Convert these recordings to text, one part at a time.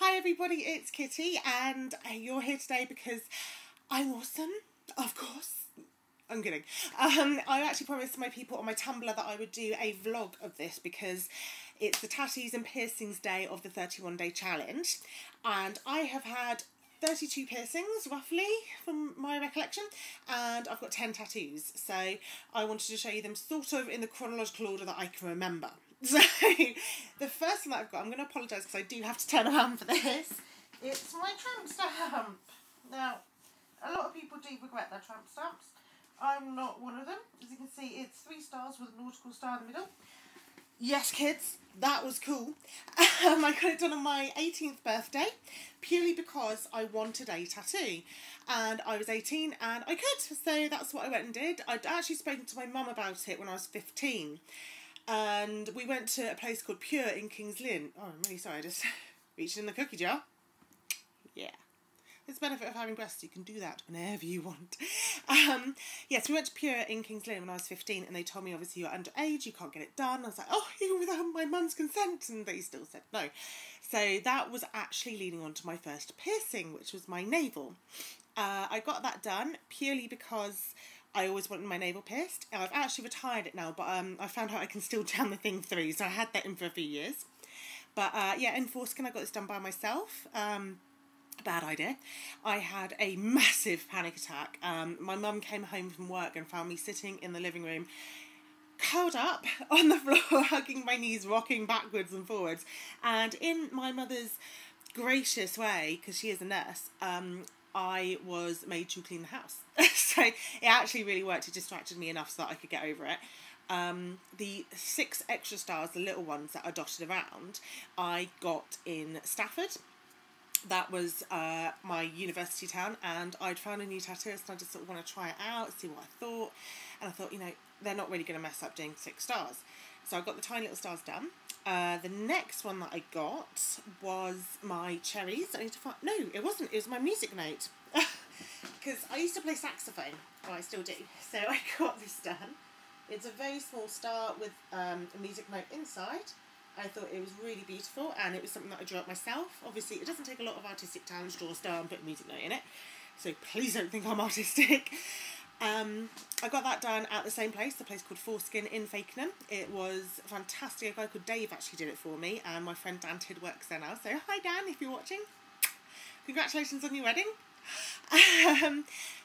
Hi everybody, it's Kitty and you're here today because I'm awesome, of course. I'm kidding. I actually promised my people on my Tumblr that I would do a vlog of this because it's the tattoos and piercings day of the 31-day challenge, and I have had 32 piercings roughly from my recollection, and I've got 10 tattoos, so I wanted to show you them sort of in the chronological order that I can remember. So the first one that I've got, I'm going to apologise because I do have to turn around for this. It's my tramp stamp. Now, a lot of people do regret their tramp stamps. I'm not one of them. As you can see, it's 3 stars with a nautical star in the middle. Yes, kids, that was cool. I got it done on my 18th birthday purely because I wanted a tattoo. And I was 18 and I could, so that's what I went and did. I'd actually spoken to my mum about it when I was 15. And we went to a place called Pure in Kings Lynn. Oh, I'm really sorry, I just reached in the cookie jar. Yeah. It's the benefit of having breasts, you can do that whenever you want. Yes, we went to Pure in Kings Lynn when I was 15, and they told me, obviously, you're underage, you can't get it done. I was like, oh, even without my mum's consent, and they still said no. So that was actually leading on to my first piercing, which was my navel. I got that done purely because I always wanted my navel pierced. I've actually retired it now, but I found out I can still jam the thing through, so I had that in for a few years. But yeah, in foreskin, I got this done by myself. Bad idea. I had a massive panic attack. My mum came home from work and found me sitting in the living room, curled up on the floor, hugging my knees, rocking backwards and forwards. And in my mother's gracious way, because she is a nurse, I was made to clean the house. So it actually really worked. It distracted me enough so that I could get over it. The 6 extra stars, the little ones that are dotted around, I got in Stafford. That was my university town, and I'd found a new tattooist and I just sort of want to try it out, see what I thought. And I thought, you know, they're not really going to mess up doing 6 stars. So I got the tiny little stars done. The next one that I got was my cherries. I need to find... No, it wasn't. It was my music note. Because I used to play saxophone. Well, I still do. So I got this done. It's a very small star with a music note inside. I thought it was really beautiful, and it was something that I drew up myself. Obviously, it doesn't take a lot of artistic talent to draw a star and put a music note in it, so please don't think I'm artistic. I got that done at the same place, the place called Foreskin in Fakenham. It was fantastic. A guy called Dave actually did it for me, and my friend Dan Tidd works there now, so hi Dan if you're watching. Congratulations on your wedding.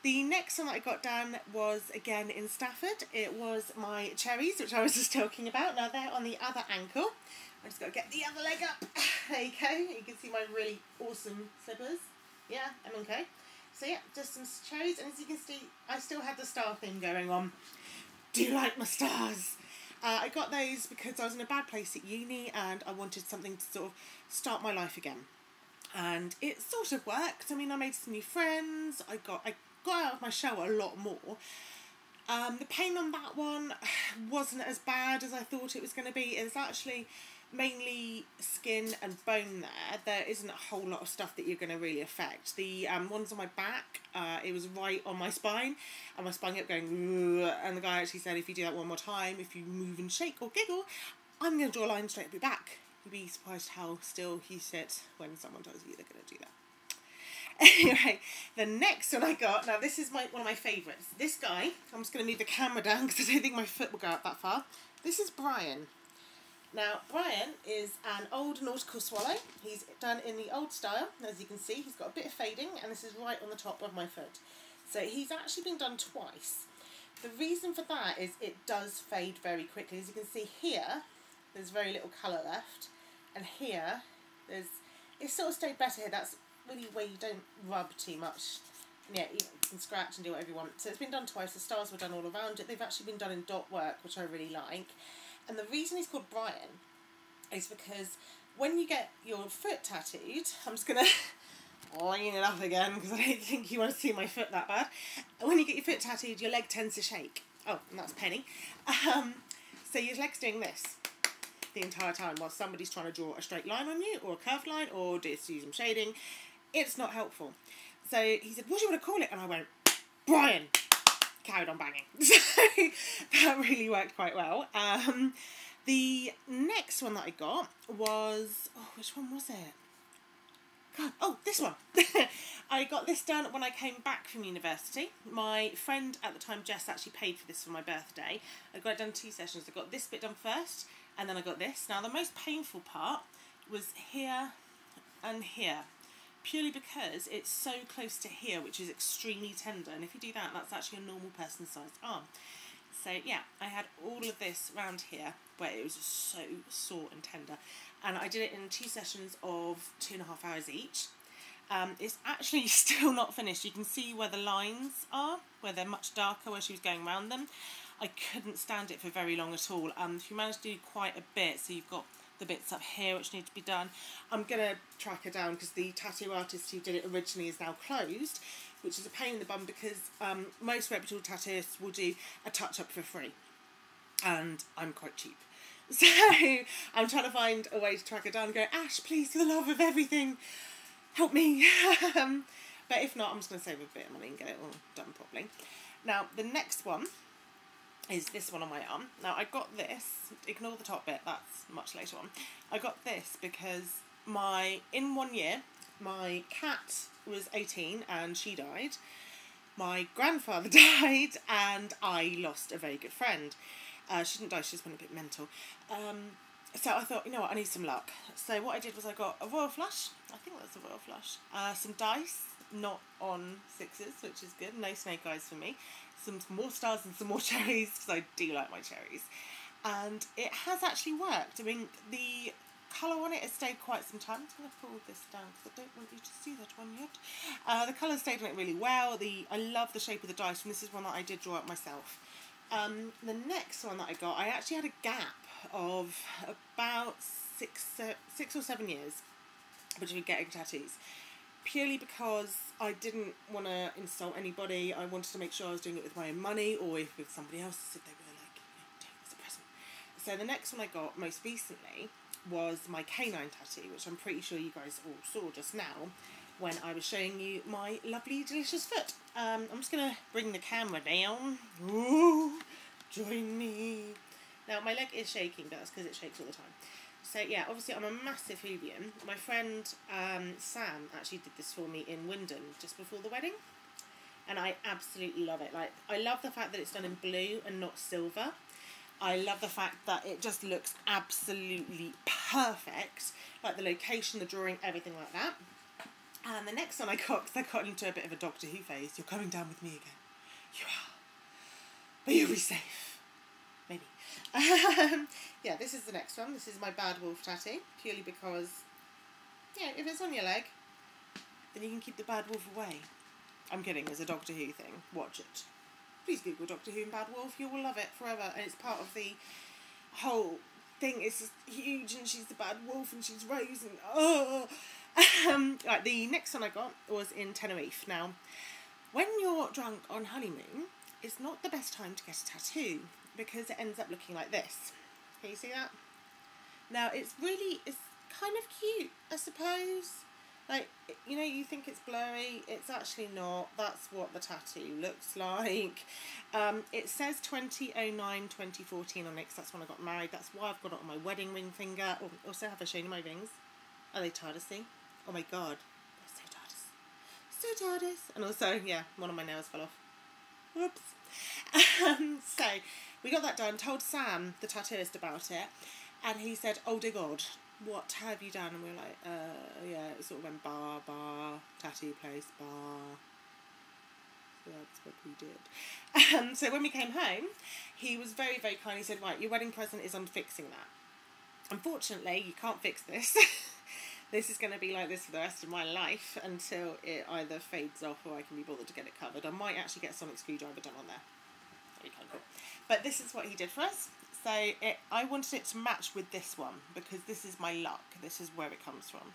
The next one that I got done was again in Stafford. It was my cherries, which I was just talking about. Now they're on the other ankle. I just got to get the other leg up. There you go. You can see my really awesome slippers. Yeah, M&K. So yeah, just some cherries. And as you can see, I still had the star thing going on. Do you like my stars? I got those because I was in a bad place at uni and I wanted something to sort of start my life again. And it sort of worked. I mean, I made some new friends. I got out of my shell a lot more. The pain on that one wasn't as bad as I thought it was going to be. It's actually mainly skin and bone there. There isn't a whole lot of stuff that you're going to really affect. The ones on my back, it was right on my spine, and my spine kept going, ugh, and the guy actually said, if you do that one more time, if you move and shake or giggle, I'm going to draw a line straight up your back. You'd be surprised how still you sit when someone tells you they're going to do that. Anyway, the next one I got, now this is one of my favourites. This guy, I'm just going to move the camera down because I don't think my foot will go up that far. This is Brian. Now, Brian is an old nautical swallow. He's done in the old style. As you can see, he's got a bit of fading, and this is right on the top of my foot. So he's actually been done twice. The reason for that is it does fade very quickly. As you can see here, there's very little colour left. And here, it's sort of stayed better here. That's really where you don't rub too much. And yeah, you can scratch and do whatever you want. So it's been done twice. The stars were done all around it. They've actually been done in dot work, which I really like. And the reason he's called Brian is because when you get your foot tattooed, I'm just going to line it up again because I don't think you want to see my foot that bad. When you get your foot tattooed, your leg tends to shake. Oh, and that's Penny. So your leg's doing this the entire time while somebody's trying to draw a straight line on you or a curved line or just use some shading. It's not helpful. So he said, what do you want to call it? And I went, Brian. Carried on banging. So that really worked quite well. The next one that I got was, oh, which one was it? this one. I got this done when I came back from university. My friend at the time, Jess, actually paid for this for my birthday. I got it done 2 sessions. I got this bit done first, and then I got this. Now, the most painful part was here and here, purely because it's so close to here, which is extremely tender. And if you do that, that's actually a normal person's sized arm. So yeah, I had all of this around here where it was just so sore and tender. And I did it in 2 sessions of 2.5 hours each. It's actually still not finished. You can see where the lines are, where they're much darker, where she was going around them. I couldn't stand it for very long at all. She managed to do quite a bit, so you've got the bits up here which need to be done. I'm going to track her down because the tattoo artist who did it originally is now closed, which is a pain in the bum because most reputable tattooists will do a touch-up for free, and I'm quite cheap. So I'm trying to find a way to track her down and go, Ash, please, for the love of everything, help me. But if not, I'm just going to save a bit of money and get it all done properly. Now, the next one is this one on my arm. Now, I got this, ignore the top bit, that's much later on. I got this because in 1 year, my cat was 18 and she died. My grandfather died and I lost a very good friend. She didn't die, she just went a bit mental. So I thought, you know what, I need some luck. So what I did was I got a royal flush, I think that's a royal flush, some dice, not on 6s, which is good, no snake eyes for me, some more stars and some more cherries, because I do like my cherries. And it has actually worked. I mean, the colour on it has stayed quite some time. I'm just going to pull this down because I don't want you to see that one yet. The colour stayed on it really well. I love the shape of the dice, and this is one that I did draw up myself. The next one that I got, I actually had a gap of about 6 or 7 years between getting tattoos, purely because I didn't want to insult anybody. I wanted to make sure I was doing it with my own money, or if with somebody else, if they were like, take this as a present. So the next one I got most recently was my canine tattoo, which I'm pretty sure you guys all saw just now when I was showing you my lovely delicious foot. I'm just going to bring the camera down. Ooh, join me. Now my leg is shaking, but that's because it shakes all the time. So yeah, obviously I'm a massive Hoovian. My friend Sam actually did this for me in Wyndham just before the wedding, and I absolutely love it. Like, I love the fact that it's done in blue and not silver. I love the fact that it just looks absolutely perfect, like the location, the drawing, everything like that. And the next one I got, because I got into a bit of a Doctor Who phase, you're coming down with me again. You are. But you'll be safe. Maybe. Yeah, this is the next one. This is my Bad Wolf tattoo, purely because, yeah, if it's on your leg, then you can keep the bad wolf away. I'm kidding, there's a Doctor Who thing. Watch it. Please Google Doctor Who and Bad Wolf. You will love it forever. And it's part of the whole thing. It's just huge, and she's the bad wolf, and she's Rose, and oh. Right, the next one I got was in Tenerife. Now, when you're drunk on honeymoon, it's not the best time to get a tattoo because it ends up looking like this. Can you see that? Now, it's kind of cute, I suppose. Like, you know, you think it's blurry, it's actually not. That's what the tattoo looks like. It says 2009-2014 on it, because that's when I got married. That's why I've got it on my wedding ring finger. Oh, also, have I shown you my rings? Are they TARDISy? Oh my god, they're so TARDIS. So TARDIS. And also, yeah, one of my nails fell off. Whoops. So, we got that done, told Sam, the tattooist, about it, and he said, oh dear god, what have you done? And we were like, yeah, it sort of went bar, tattoo place, bar. So that's what we did. So when we came home, he was very, very kind. He said, right, your wedding present is on fixing that. Unfortunately, you can't fix this. This is going to be like this for the rest of my life until it either fades off or I can be bothered to get it covered. I might actually get a sonic screwdriver done on there. Very kind of cool. But this is what he did for us. So I wanted it to match with this one because this is my luck. This is where it comes from.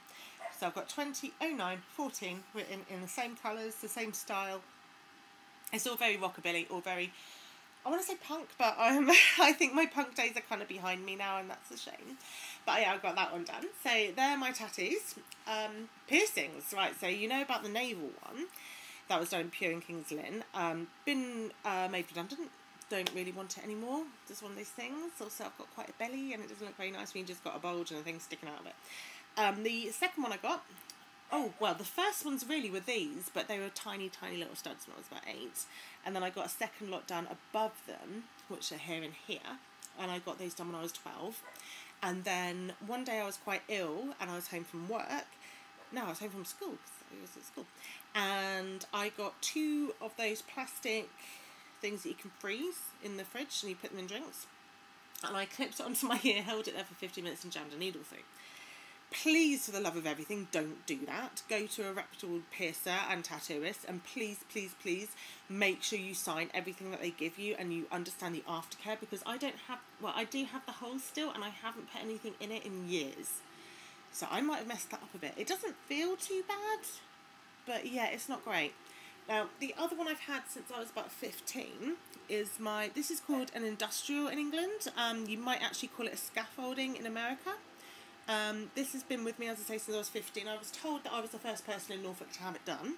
So I've got 2009-14 written in the same colours, the same style. It's all very rockabilly, all very, I want to say punk, but I think my punk days are kind of behind me now, and that's a shame. But yeah, I've got that one done. So they're my tattoos. Piercings, right, so you know about the navel one that was done in Pure in Kings Lynn. Been made redundant. Don't really want it anymore. Just one of those things. Also, I've got quite a belly, and it doesn't look very nice when you just got a bulge and a thing sticking out of it. The second one I got Oh, well, the first ones really were these, but they were tiny, tiny little studs when I was about 8. And then I got a second lot done above them, which are here and here. And I got those done when I was 12. And then one day I was quite ill and I was home from work. No, I was home from school, so I was at school. And I got 2 of those plastic things that you can freeze in the fridge and you put them in drinks. And I clipped it onto my ear, held it there for 50 minutes and jammed a needle through. Please, for the love of everything, don't do that. Go to a reputable piercer and tattooist, and please, please, please make sure you sign everything that they give you and you understand the aftercare, because I do have the hole still and I haven't put anything in it in years. So I might have messed that up a bit. It doesn't feel too bad, but yeah, it's not great. Now, the other one I've had since I was about 15 is this is called an industrial in England. You might actually call it a scaffolding in America. This has been with me, as I say, since I was 15. I was told that I was the first person in Norfolk to have it done,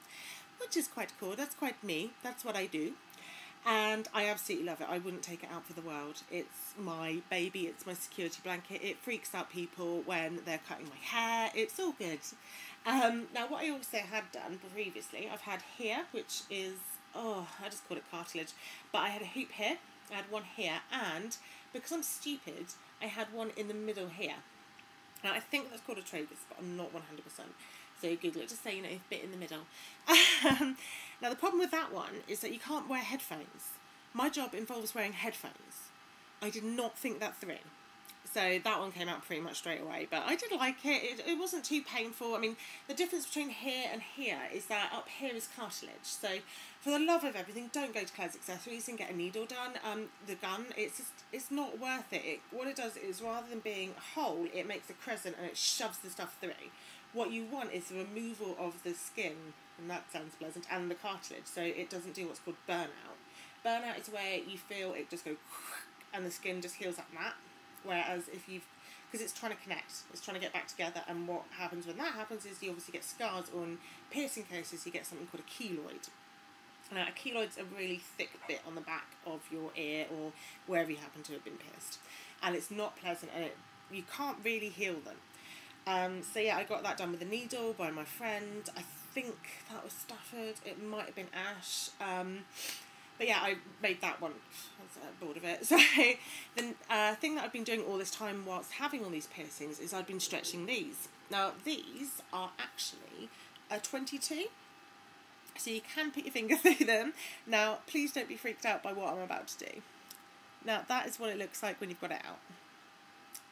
which is quite cool. That's quite me. That's what I do. And I absolutely love it. I wouldn't take it out for the world. It's my baby. It's my security blanket. It freaks out people when they're cutting my hair. It's all good. Now, what I also had done previously, I've had here, which is, I just call it cartilage. But I had a hoop here. I had one here. And because I'm stupid, I had one in the middle here. Now, I think that's called a tragus, but I'm not 100%. So Google it, just say, bit in the middle. Now, the problem with that one is that you can't wear headphones. My job involves wearing headphones. I did not think that through. So that one came out pretty much straight away. But I did like it. It wasn't too painful. I mean, the difference between here and here is that up here is cartilage. So for the love of everything, don't go to Claire's Accessories and get a needle done. The gun, it's not worth it. What it does is, rather than being a hole, it makes a crescent and it shoves the stuff through. What you want is the removal of the skin, and that sounds pleasant, and the cartilage, so it doesn't do what's called burnout. Burnout is where you feel it just go and the skin just heals up that. Whereas because it's trying to connect, it's trying to get back together, and what happens when that happens is you obviously get scars on piercing cases. You get something called a keloid. Now, a keloid's a really thick bit on the back of your ear or wherever you happen to have been pierced, and it's not pleasant, and you can't really heal them. So yeah, I got that done with a needle by my friend. I think that was Stafford. It might have been Ash. But yeah, I made that one. I was bored of it. So the thing that I've been doing all this time whilst having all these piercings is I've been stretching these. Now, these are actually a 22. So you can put your finger through them. Now, please don't be freaked out by what I'm about to do. Now, that is what it looks like when you've got it out.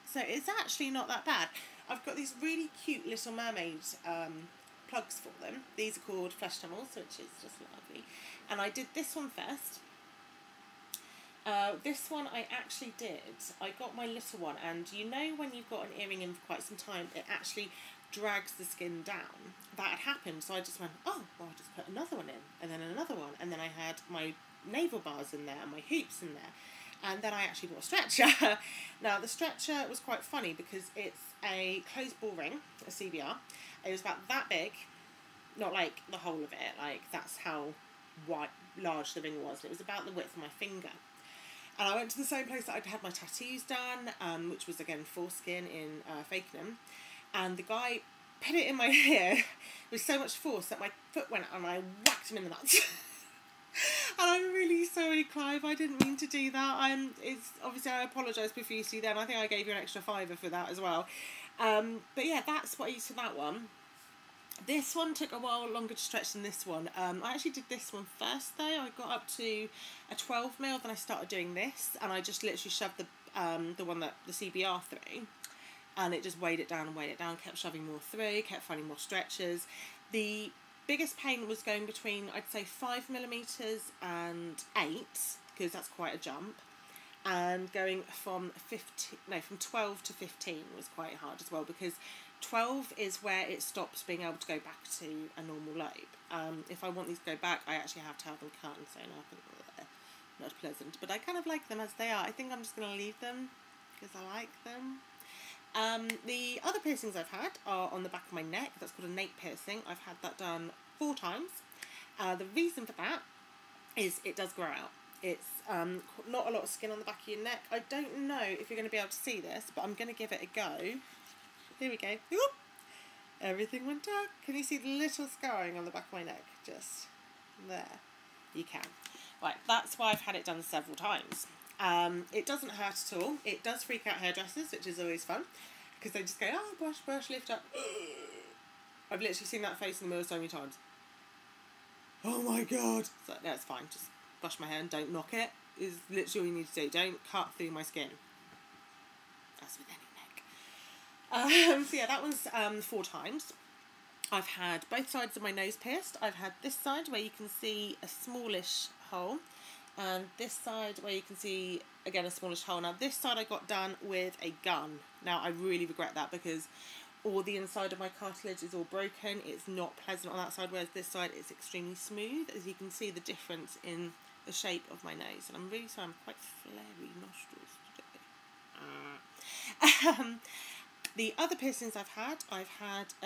So it's actually not that bad. I've got these really cute Little Mermaid plugs for them. These are called flesh tunnels, which is just lovely. And I did this one first. This one I actually did. I got my little one, and when you've got an earring in for quite some time, it actually drags the skin down. That had happened, so I just went, I'll just put another one in, and then another one, and then I had my navel bars in there and my hoops in there. And then I actually bought a stretcher. Now, the stretcher was quite funny because it's a closed ball ring, a CBR. It was about that big, not like the whole of it, like that's how large the ring was. It was about the width of my finger. And I went to the same place that I'd had my tattoos done, which was, again, Foreskin in Fakenham. And the guy put it in my ear with so much force that my foot went out and I whacked him in the nuts. And I'm really sorry, Clive. I didn't mean to do that. Obviously I apologise profusely then. I think I gave you an extra £5 for that as well. But yeah, that's what I used for that one. This one took a while longer to stretch than this one. I actually did this one first though. I got up to a 12 mil, then I started doing this, and I just literally shoved the one that the CBR through, and it just weighed it down and weighed it down, kept shoving more through, kept finding more stretches. The biggest pain was going between, I'd say, 5mm and 8, because that's quite a jump. And going from 12 to 15 was quite hard as well, because 12 is where it stops being able to go back to a normal lobe. If I want these to go back, I actually have to have them cut and sewn up, and not pleasant. But I kind of like them as they are. I think I'm just going to leave them because I like them. The other piercings I've had are on the back of my neck. That's called a nape piercing. I've had that done 4 times. The reason for that is it does grow out. It's not a lot of skin on the back of your neck. I don't know if you're going to be able to see this, but I'm going to give it a go. Here we go. Everything went dark. Can you see the little scarring on the back of my neck? Just there. You can. Right, that's why I've had it done several times. It doesn't hurt at all. It does freak out hairdressers, which is always fun, because they just go, oh, brush, brush, lift up. I've literally seen that face in the mirror so many times. Oh my god. So, no, it's fine. Just brush my hair and don't knock it. Is literally all you need to do. Don't cut through my skin. That's with any neck. So yeah, that was 4 times. I've had both sides of my nose pierced. I've had this side where you can see a smallish hole, and this side where you can see again a smallish hole. Now this side I got done with a gun. Now I really regret that, because all the inside of my cartilage is all broken. It's not pleasant on that side, whereas this side is extremely smooth. As you can see the difference in the shape of my nose, and I'm really sorry, I'm quite flary nostrils today. The other piercings I've had a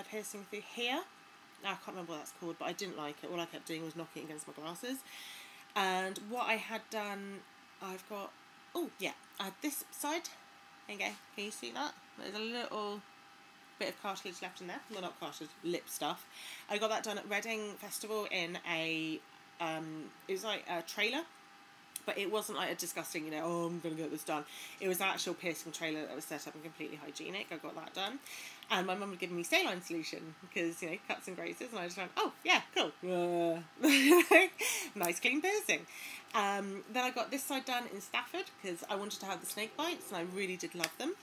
piercing through here. I can't remember what that's called, but I didn't like it. All I kept doing was knocking against my glasses. And what I had done, I've got, oh yeah, I had this side. There you go. Can you see that? There's a little bit of cartilage left in there. Well, not cartilage, lip stuff. I got that done at Reading Festival in a, it was like a trailer. But it wasn't like a disgusting, you know, oh, I'm going to get this done. It was an actual piercing trailer that was set up and completely hygienic. I got that done. And my mum had given me saline solution because, you know, cuts and grazes. And I just went, oh, yeah, cool. Nice clean piercing. Then I got this side done in Stafford because I wanted to have the snake bites and I really did love them.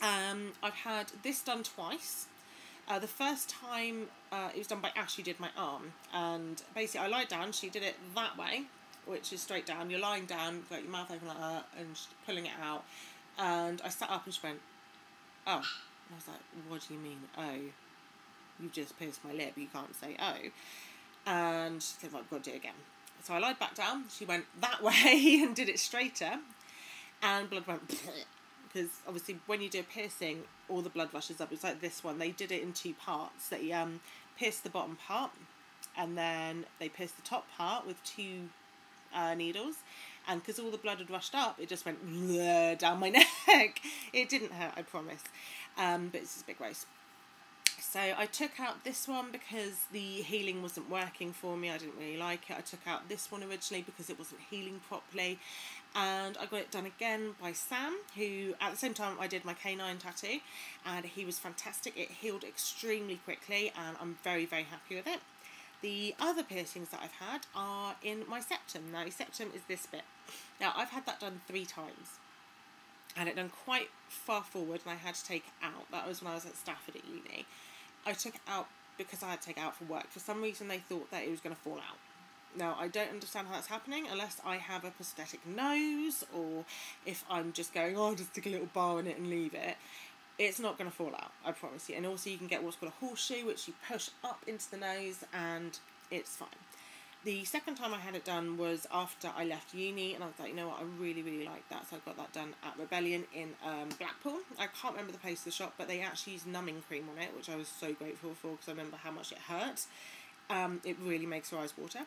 I've had this done twice. The first time it was done by Ash, who did my arm. And basically I lied down. She did it that way, which is straight down. You're lying down, got your mouth open like that, and pulling it out. And I sat up and she went, oh. And I was like, what do you mean, oh? You've just pierced my lip, you can't say oh. And she said, well, I've got to do it again. So I lied back down, she went that way and did it straighter. And blood went, because obviously when you do a piercing, all the blood rushes up. It's like this one. They did it in 2 parts. They pierced the bottom part, and then they pierced the top part with 2 needles, and because all the blood had rushed up, it just went down my neck. It didn't hurt, I promise, but it's just a bit gross. So I took out this one because the healing wasn't working for me. I didn't really like it. I took out this one originally because it wasn't healing properly, and I got it done again by Sam, who at the same time I did my canine tattoo, and he was fantastic. It healed extremely quickly and I'm very, very happy with it. The other piercings that I've had are in my septum. Now, my septum is this bit. Now, I've had that done 3 times. And it done quite far forward, and I had to take it out. That was when I was at Stafford at uni. I took it out because I had to take it out for work. For some reason, they thought that it was going to fall out. Now, I don't understand how that's happening unless I have a prosthetic nose, or if I'm just going, oh, I'll just stick a little bar in it and leave it. It's not going to fall out, I promise you. And also you can get what's called a horseshoe, which you push up into the nose and it's fine. The second time I had it done was after I left uni, and I was like, you know what, I really, really like that. So I got that done at Rebellion in Blackpool. I can't remember the place of the shop, but they actually used numbing cream on it, which I was so grateful for because I remember how much it hurt. It really makes your eyes water.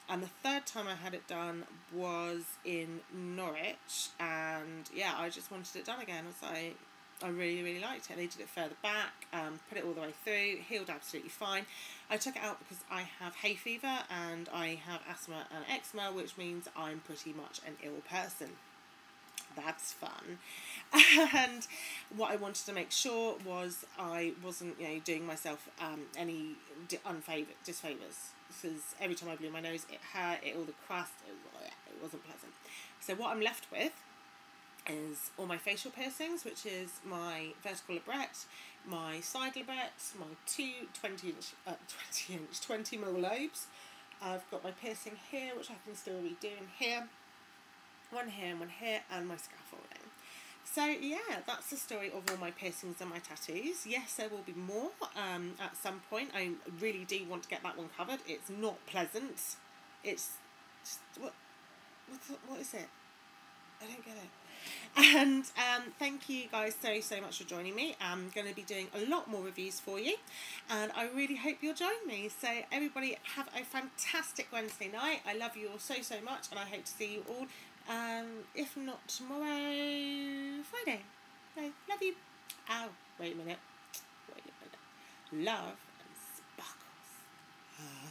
And the third time I had it done was in Norwich, and yeah, I just wanted it done again. I was like, I really, really liked it. They did it further back, put it all the way through, healed absolutely fine. I took it out because I have hay fever and I have asthma and eczema, which means I'm pretty much an ill person. That's fun. And what I wanted to make sure was I wasn't, you know, doing myself any disfavours. Because every time I blew my nose, it hurt, all the crust, it wasn't pleasant. So what I'm left with is all my facial piercings, which is my vertical labret, my side labret, my 2 20 mil lobes. I've got my piercing here, which I can still redo in here, one here and one here, and my scaffolding. So yeah, that's the story of all my piercings and my tattoos. Yes, there will be more at some point. I really do want to get that one covered. It's not pleasant. It's just, what is it? I don't get it. And thank you guys so much for joining me. I'm going to be doing a lot more reviews for you, and I really hope you'll join me. So everybody have a fantastic Wednesday night. I love you all so much, and I hope to see you all, if not tomorrow, Friday. I love you. Ow, wait a minute. love, and sparkles.